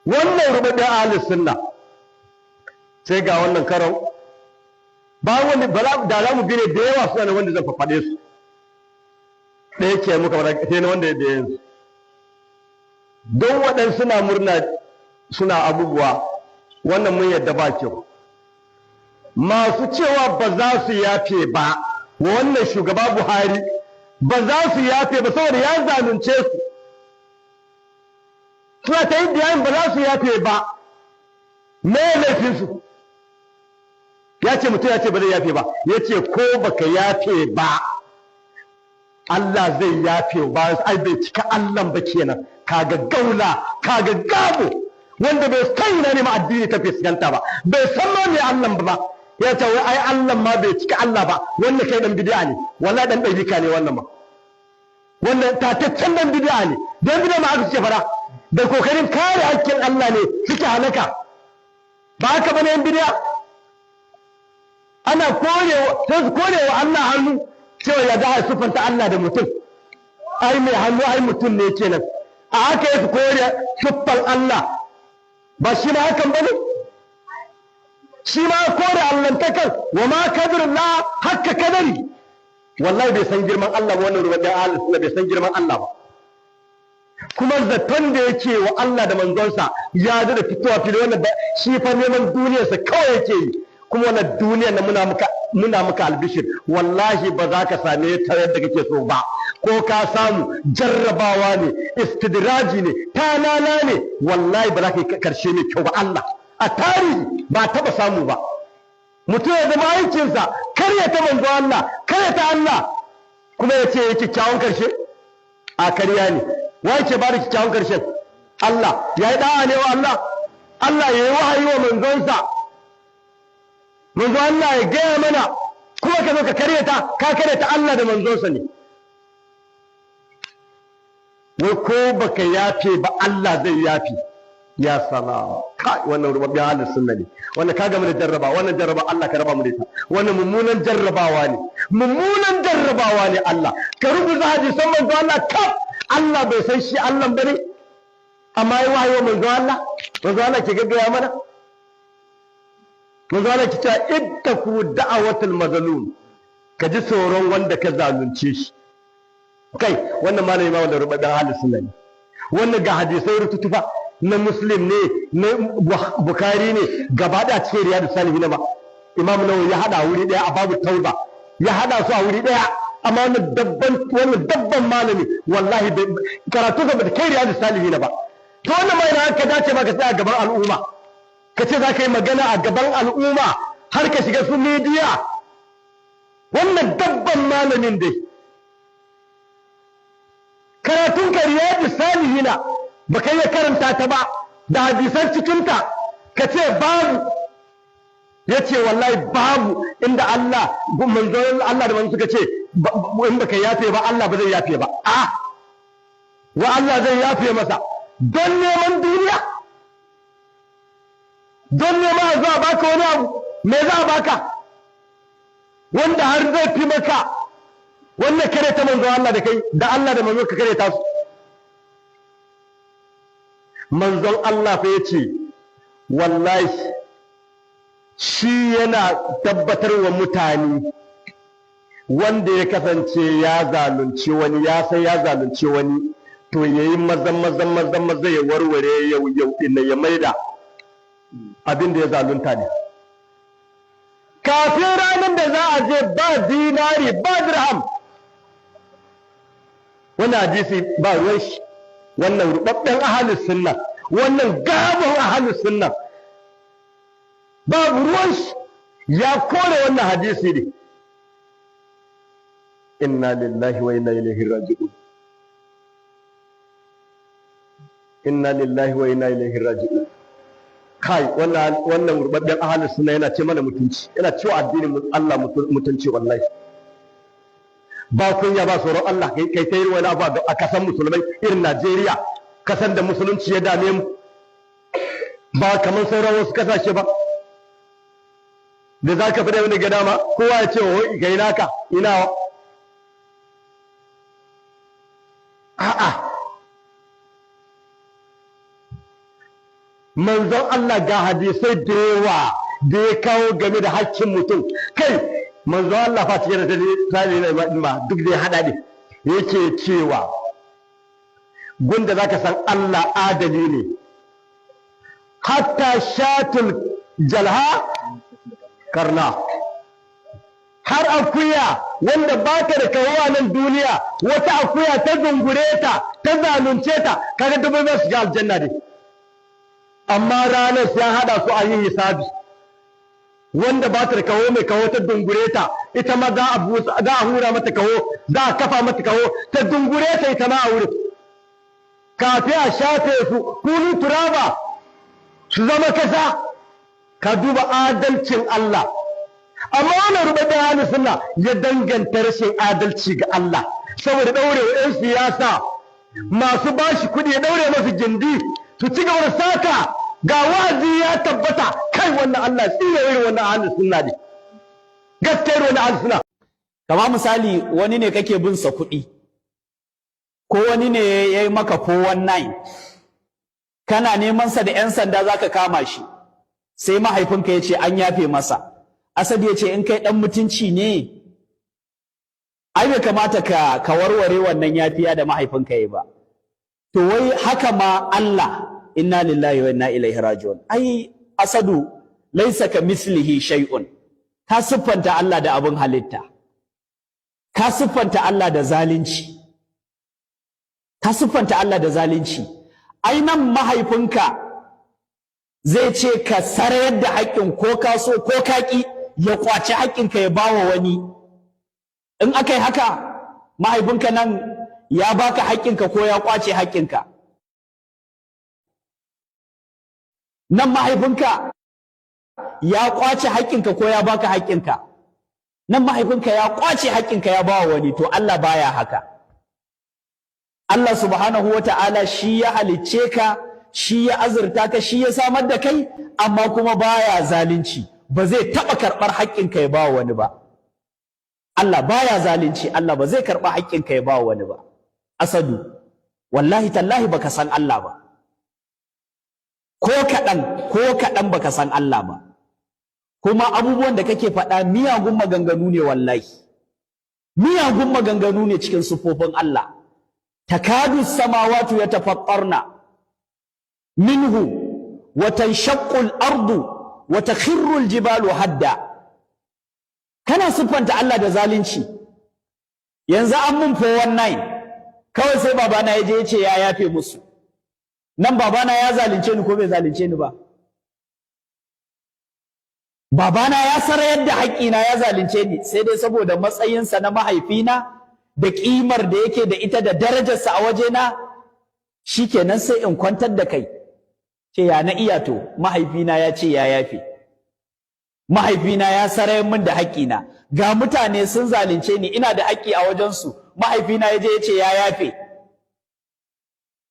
wannan rubutun ahlus sunna sai ga wannan karon ba wani da za mu bi ne da yawa suna wanda zan faɗe su ɗaya ke muka fara sai na wanda ya yanzu don waɗansu na murna suna abubuwa wannan mun yadda ba kyau masu cewa ba za su yafe ba wa wannan shugaba Buhari ba za su yafe ba saboda ya zalunce su suna ta yi biyan ba za su yafe ba me laifinsu ya ce mutum ya ce ba zai yafe ba ya ce ko baka yafe ba Allah zai yafe ba ai bai cika Allah ba kenan kaga gaula kaga gabo wanda bai san ina ne ma addini ta fuskanta ba bai san ma me Allah ba ya ce wai ai Allah ma bai cika Allah ba wannan kai dan bid'a ne wallahi dan dariƙa ne wannan ma wannan tataccen dan bid'a ne dan bid'a ma aka ce fara da kokarin kare hakkin Allah ne suke halaka ba haka bane yan bid'a ana korewa Allah hannu cewa ya ga sufanta Allah da mutum ai mai hannu ai mutum ne kenan a haka yake kore siffar Allah ba shi ma hakan bane shi ma kore allantakar wa ma kadrullah hakka kadari wallahi bai san girman Allah ba wannan ruwan ahlus sunna bai san girman Allah ba kuma zaton da yake wa Allah da manzonsa ya da fitowa fili wannan shi fa neman duniyarsa kawai yake yi kuma wannan duniyar na muna muka albishir wallahi ba za ka same ta yadda kake so ba ko ka samu jarrabawa ne istidraji ne talala ne wallahi ba za ka yi karshe mai kyau ba Allah a tarihi ba taba samu ba mutum ya zama aikinsa karya ta manzo Allah karya ta Allah kuma ya ce yake kyawun karshe a karya ne wai ce ba da kyawun karshen Allah ya yi da'a ne wa Allah Allah ya yi wahayi wa manzonsa manzo Allah ya gaya mana kuma ka zo ka karyata Allah da manzonsa ne wai ko baka yafe ba Allah zai yafe ya salam kai wannan rubabin halin sunna ne wannan ka gama da jarraba wannan jarraba Allah ka raba mu da ita wannan mummunan jarrabawa ne Allah ka rubuta hadisan manzo Allah kaf Allah bai san shi Allah bane amma yi wahayi wa manzo Allah ke gaggaya mana manzo Allah ki ce ittaku da'awatul mazlum ka ji tsoron wanda ka zalunce shi kai wannan malami ma wanda rubadan halin sunna ne wannan ga hadisai rututufa na Muslim ne na Bukhari ne gaba da cikin Riyadus Salihin ba Imam Nawawi ya hada wuri daya a babu tauba ya hada su a wuri daya amma wannan dabban malami wallahi karatu ga da kai Riyadus Salihin ba to wannan mai da ka dace ba ka tsaya gaban al'umma ka ce za ka yi magana a gaban al'umma har ka shiga su midiya wannan dabban malamin dai karatun ka Riyadus Salihin ba ka iya karanta ta ba da hadisan cikinta ka ce babu ya ce wallahi babu inda Allah manzon Allah da manzon suka ce in baka yafe ba Allah ba zai yafe ba wa Allah zai yafe masa don neman duniya don neman za a baka wani abu me za a baka wanda har zai fi maka wannan kare ta manzon Allah da kai da Allah da manzon ka kare ta su manzon Allah fa yace wallahi shi yana tabbatar wa mutane wanda ya kasance ya zalunci wani ya sai ya zalunci wani to yayi maza ya warware yau din ya maida abin da ya zalunta ne kafin ranar da za a je ba dinari ba dirham wannan hadisi ba ruwan shi wannan rubabben ahlus sunna wannan gabon ahlus sunna babu ruwan shi ya kore wannan hadisi ne inna lillahi wa inna ilaihi raji'un inna lillahi wa inna ilaihi raji'un kai wannan rubabben ahlus sunna yana ce mana mutunci yana cewa addinin Allah mutunci wallahi ba kunya ba tsoron Allah kai ta yi wani abu a kasan musulmai irin Najeriya kasan da musulunci ya dame mu ba kamar sauran wasu kasashe ba da za ka fada wani gada ma kowa ya ce wa ga ina ka ina wa manzon Allah ga hadisai da yawa da ya kawo game da haƙƙin mutum. Kai manzon Allah fa cikin da tsari ma duk da ya hada ne yake cewa gunda zaka san Allah adali ne, hatta shatul jalha karna, har akuya wanda ba ta da kawo a nan duniya, wata akuya ta dungure ta zalunce ta, kaga dubai ba su ga aljanna ne, amma ranar sai hada su a yin hisabi. Wanda ba ta da kawo mai kawo ta dungure ta, ita ma za a hura mata kawo, za a kafa mata kawo ta dungure ta ita ma a wurin, kafi a shafe su kunu turaba su zama kasa. Ka duba adalcin Allah. Amma wannan rubuta hannu suna ya danganta rashin adalci ga Allah saboda ɗaurewa 'yan siyasa masu bashi kuɗi ya ɗaure masu gindi su ci gaba da saka ga wa'azi ya tabbata. Kai wannan Allah tsira irin wannan hannu suna ne, gaskiyar wannan hannu suna. Kama misali wani ne kake bin sa kuɗi, ko wani ne ya yi maka 419, kana neman sa da 'yan sanda zaka kama shi, sai mahaifinka ya ce an yafe masa. Asadi ya ce in kai ɗan mutunci ne, ai bai kamata ka warware wannan yafiya da mahaifinka yi ba. To wai haka ma Allah, inna lillahi wa inna ilaihi raji'un. Ai Asadu laisa ka mislihi shay'un. Ka siffanta Allah da abin halitta. Ka siffanta Allah da zalunci. Ka siffanta Allah da zalunci. Ai nan mahaifinka zai ce ka sarayar da haƙƙin ko ka so ko ka ƙi, ya kwace haƙƙinka ya bawa wani. In aka yi haka, mahaifinka nan ya baka haƙƙinka ko ya kwace haƙƙinka. Nan mahaifinka ya kwace haƙƙinka ko ya baka haƙƙinka. Nan mahaifinka ya kwace haƙƙinka ya bawa wani. To Allah baya haka. Allah subhanahu wa ta'ala shi ya halicce ka, shi ya azurta ka, shi ya samar da kai, amma kuma baya zalunci. Ba zai taɓa karɓar haƙƙinka ya bawa wani ba. Allah baya zalunci, Allah ba zai karɓa haƙƙinka ya bawa wani ba. Asadu, wallahi tallahi baka san Allah ba. Ko kaɗan baka san Allah ba. Kuma abubuwan da kake faɗa miyagun maganganu ne wallahi. Miyagun maganganu ne cikin sufofin Allah. Takadu samawatu yatafattarna minhu wa tanshaqqu al-ardu wa takhirru al-jibalu hadda. Kana siffanta Allah da zalunci. Yanzu an mun 419, kawai sai babana ya je ya ce ya yafe musu. Nan babana ya zalunce ni ko bai zalunce ni ba? Babana ya sarayar da haƙƙina ya zalunce ni, sai dai saboda matsayinsa na mahaifina da ƙimar da yake da ita da darajarsa a wajena, shikenan sai in kwantar da kai. Ce ya na iya to, mahaifina ya ce ya yafe. Mahaifina ya sarayar min da haƙƙina. Ga mutane sun zalunce ni, ina da haƙƙi a wajensu, mahaifina ya je ya ce ya yafe.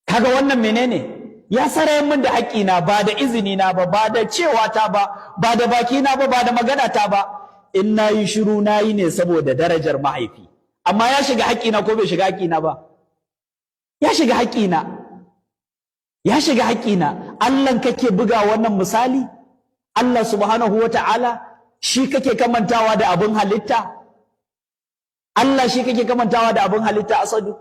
Kaga wannan menene? Ya sarayar min da haƙƙina ba da izini na ba, ba da cewa ta ba, ba da baki na ba, ba da magana ta ba. In nayi shiru nayi ne saboda darajar mahaifi. Amma ya shiga haƙƙina ko bai shiga haƙƙina ba? Ya shiga haƙƙina. Ya shiga haƙƙina. Allah kake buga wannan misali? Allah subhanahu wa ta'ala shi kake kamantawa da abin halitta? Allah shi kake kamantawa da abin halitta Asadu?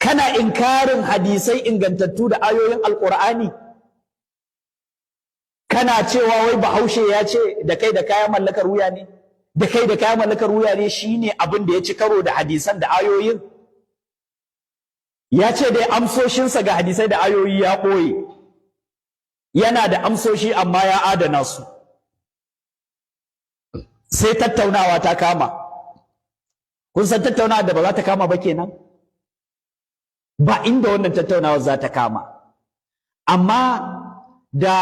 Kana inkarin hadisai ingantattu da ayoyin Alƙur'ani? Kana cewa wai Bahaushe ya ce da kai da kayan mallakar wuya ne? Da kai da kayan mallakar wuya ne shine abin da ya ci karo da hadisan da ayoyin? Ya ce dai amsoshinsa ga hadisai da ayoyi ya ɓoye. Yana da amsoshi amma ya adana su. Sai tattaunawa ta kama. Kun san tattaunawa da ba za ta kama ba kenan? Ba inda wannan tattaunawa za ta kama. Amma da